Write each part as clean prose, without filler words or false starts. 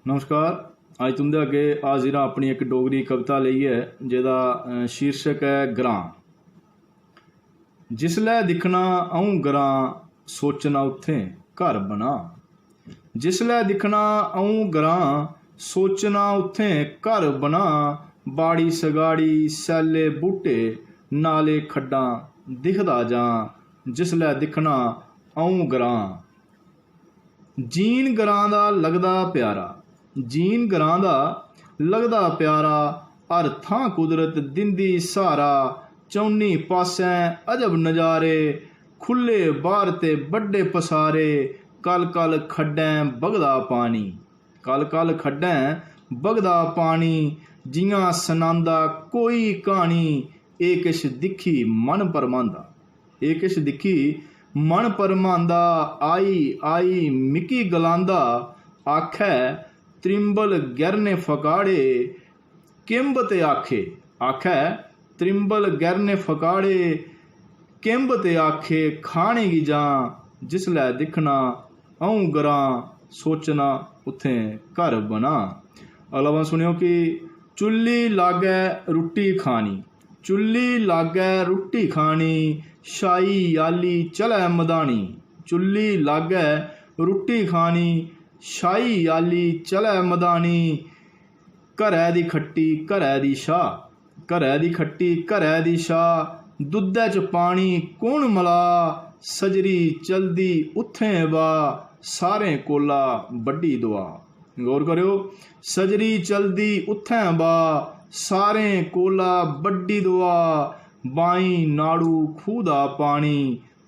नमस्कार। अज तुंदे अगे हाजिर हाँ अपनी एक डोगरी कविता लेइयै जेदा शीर्षक है ग्रां। जिसलै दिक्खना अऊं ग्रां सोचना उत्थें घर बना। जिसलै दिक्खना अऊं ग्रां सोचना उत्थें घर बना। बाड़ी सगाड़ी सैले बूटे नाले खड्डां दिखदा जां। जिसलै दिक्खना अऊं ग्रां जीन ग्रां दा लगदा प्यारा। जीन ग्रां दा लगदा प्यारा। हर थां कुदरत दिंदी सहारा। चौनी पासैं अजब नज़ारे खुले बाहर ते बड्डे पसारे। कल कल खड्डें बगदा पानी। कल कल खड्डें बगदा पानी। जियां सनांदा कोई कहानी। एह् किश दिक्खी मन परमांदा। एह् किश दिक्खी मन परमांदा। आई आई मिकी गलांदा आखै त्रिंबल गैरने फकाड़े किंब ते आखे। आखै त्रिंबल गैरने फकाड़े किंब ते आखे खाने गी जां। जिसलै दिक्खना अऊं ग्रां सोचना उत्थें घर बना। अगला वन सुनियो कि चुल्ली लागै रुट्टी खानी। चुल्ली लागै रुट्टी खानी शाही आली चलै मधानी। चुल्ली लागै रुट्टी खानी शाही आली चलै मधानी। घरै दी खट्टी घरै दी शाह। घरै दी खट्टी घरै दी शाह। दुद्धै च पानी कौन मला। सजरी चलदी उत्थें बा सारें कोला बड्डी दुआ। गौर करेओ, सजरी चलदी उत्थें बा सारें कोला बड्डी दुआ। बाई नाड़ू खूह दा पानी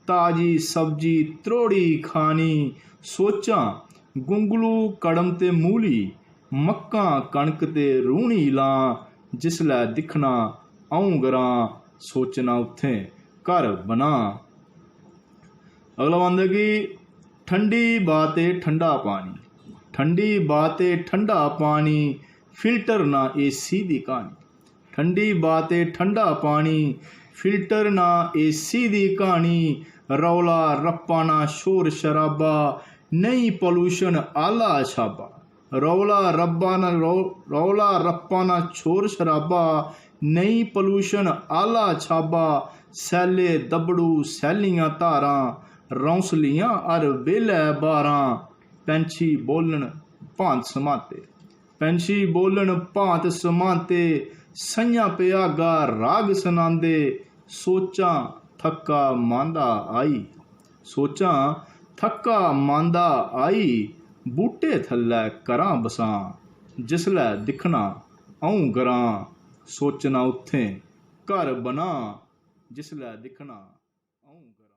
ताजी सब्जी त्रोड़ी खानी। सोचां गुंगलू कड़म ते मूली मक्कां कणक ते रूहनी लां। जिसलै दिक्खना अऊं ग्रां सोचना उत्थें घर बना। अगला बंदा कि ठंडी बाते ठंडा पानी। ठंडी बाते ठंडा पानी फिल्टर ना एसी दी कहानी। ठंडी बाते ठंडा पानी फिल्टर ना एसी दी कहानी। रौला रप्पा ना शोर शराबा नहीं पॉल्यूशन आला छाबा। रौला रप्पा ना शोर शराबा नहीं पॉल्यूशन आला छाबा। सैले दबड़ू सैलियां धारां रौंसलियां हर बेल्लै बारां। पैंछी बोलन भांत समाते। पैंछी बोलन भांत समाते सइयां भ्यागा राग सनांदे। सोचां थक्का मांदा आई। सोचां थक्का मांदा आई बूटे थल्लै करां बसां। जिसलै दिक्खना अऊं ग्रां सोचना उत्थें घर बना। जिसलै दिक्खना अऊं ग्रां।